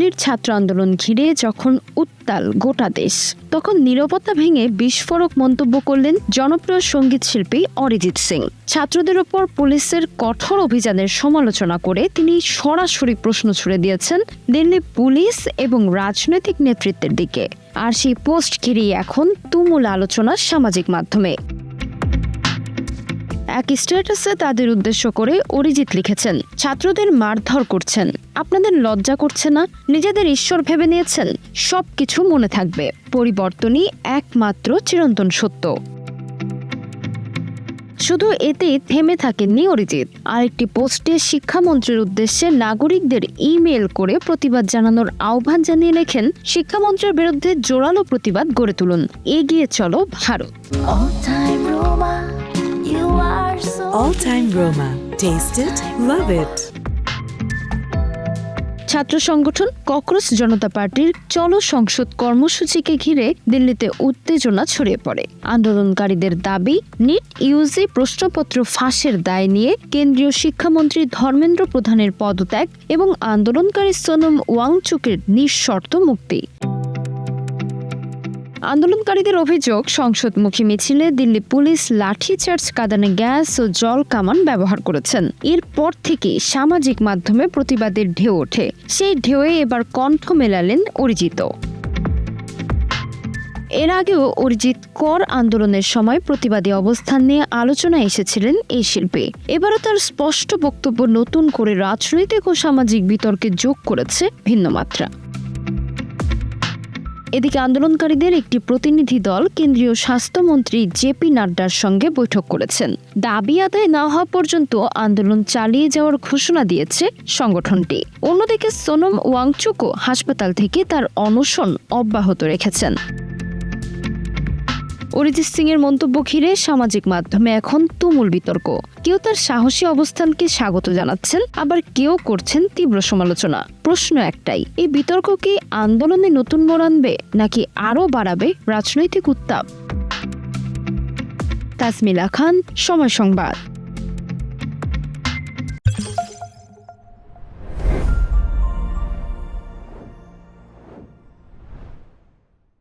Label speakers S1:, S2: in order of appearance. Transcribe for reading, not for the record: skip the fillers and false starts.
S1: দিল্লির ছাত্র আন্দোলন ঘিরে যখন উত্তাল গোটা দেশ, তখন নীরবতা ভেঙে বিস্ফোরক মন্তব্য করলেন জনপ্রিয় সঙ্গীত শিল্পী অরিজিৎ সিং। ছাত্রদের ওপর পুলিশের কঠোর অভিযানের সমালোচনা করে তিনি সরাসরি প্রশ্ন ছুড়ে দিয়েছেন দিল্লি পুলিশ এবং রাজনৈতিক নেতৃত্বের দিকে। আর সেই পোস্ট ঘিরেই এখন তুমুল আলোচনা সামাজিক মাধ্যমে। এক স্ট্যাটাসে তাদের উদ্দেশ্য করে অরিজিৎ লিখেছেন, ছাত্রদের মারধর করছেন, আপনাদের লজ্জা করছে না? নিজেদের ঈশ্বর ভেবে নিয়েছেন? সবকিছু মনে থাকবে, পরিবর্তনই একমাত্র চিরন্তন সত্য। শুধু এতে থেমে থাকেননি অরিজিৎ। আরেকটি পোস্টে শিক্ষামন্ত্রীর উদ্দেশ্যে নাগরিকদের ইমেল করে প্রতিবাদ জানানোর আহ্বান জানিয়ে লেখেন, শিক্ষামন্ত্রীর বিরুদ্ধে জোরালো প্রতিবাদ গড়ে তুলুন, এগিয়ে চলো Bharat.
S2: All-time Roma. Taste it, love it.
S1: ছাত্র সংগঠন ককরোচ জনতা পার্টির চলো সংসদ কর্মসূচিকে ঘিরে দিল্লিতে উত্তেজনা ছড়িয়ে পড়ে। আন্দোলনকারীদের দাবি, নিট ইউজি প্রশ্নপত্র ফাঁসের দায় নিয়ে কেন্দ্রীয় শিক্ষামন্ত্রী ধর্মেন্দ্র প্রধানের পদত্যাগ এবং আন্দোলনকারী সোনম ওয়াংচুকের নিঃশর্ত মুক্তি। আন্দোলনকারীদের অভিযোগ, সংসদমুখী মিছিলে দিল্লি পুলিশ লাঠিচার্জ, কাঁদানে গ্যাস ও জল কামান ব্যবহার করেছেন। এরপর থেকে সামাজিক মাধ্যমে প্রতিবাদের ঢেউ ওঠে। সেই ঢেউয়ে এবার কণ্ঠ মেলালেন অরিজিৎ। এর আগেও অরিজিৎ কর আন্দোলনের সময় প্রতিবাদী অবস্থান নিয়ে আলোচনায় এসেছিলেন এই শিল্পী। এবারও তার স্পষ্ট বক্তব্য নতুন করে রাজনৈতিক ও সামাজিক বিতর্কে যোগ করেছে ভিন্ন মাত্রা। এদিকে আন্দোলনকারীদের একটি প্রতিনিধি দল কেন্দ্রীয় স্বাস্থ্যমন্ত্রী জেপি নাড্ডার সঙ্গে বৈঠক করেছেন। দাবি আদায় না হওয়া পর্যন্ত আন্দোলন চালিয়ে যাওয়ার ঘোষণা দিয়েছে সংগঠনটি। অন্যদিকে সোনম ওয়াংচুকও হাসপাতাল থেকে তার অনশন অব্যাহত রেখেছেন। অরিজিৎ সিং এর মন্তব্য ঘিরে সামাজিক মাধ্যমে এখন তুমুল বিতর্ক। কেউ তার সাহসী অবস্থানকে স্বাগত জানাচ্ছেন, আবার কেউ করছেন তীব্র সমালোচনা। প্রশ্ন একটাই, এই বিতর্ক কি আন্দোলনে নতুন মোড় আনবে নাকি আরও বাড়াবে রাজনৈতিক উত্তাপ? তাসমিলা খান, সময় সংবাদ।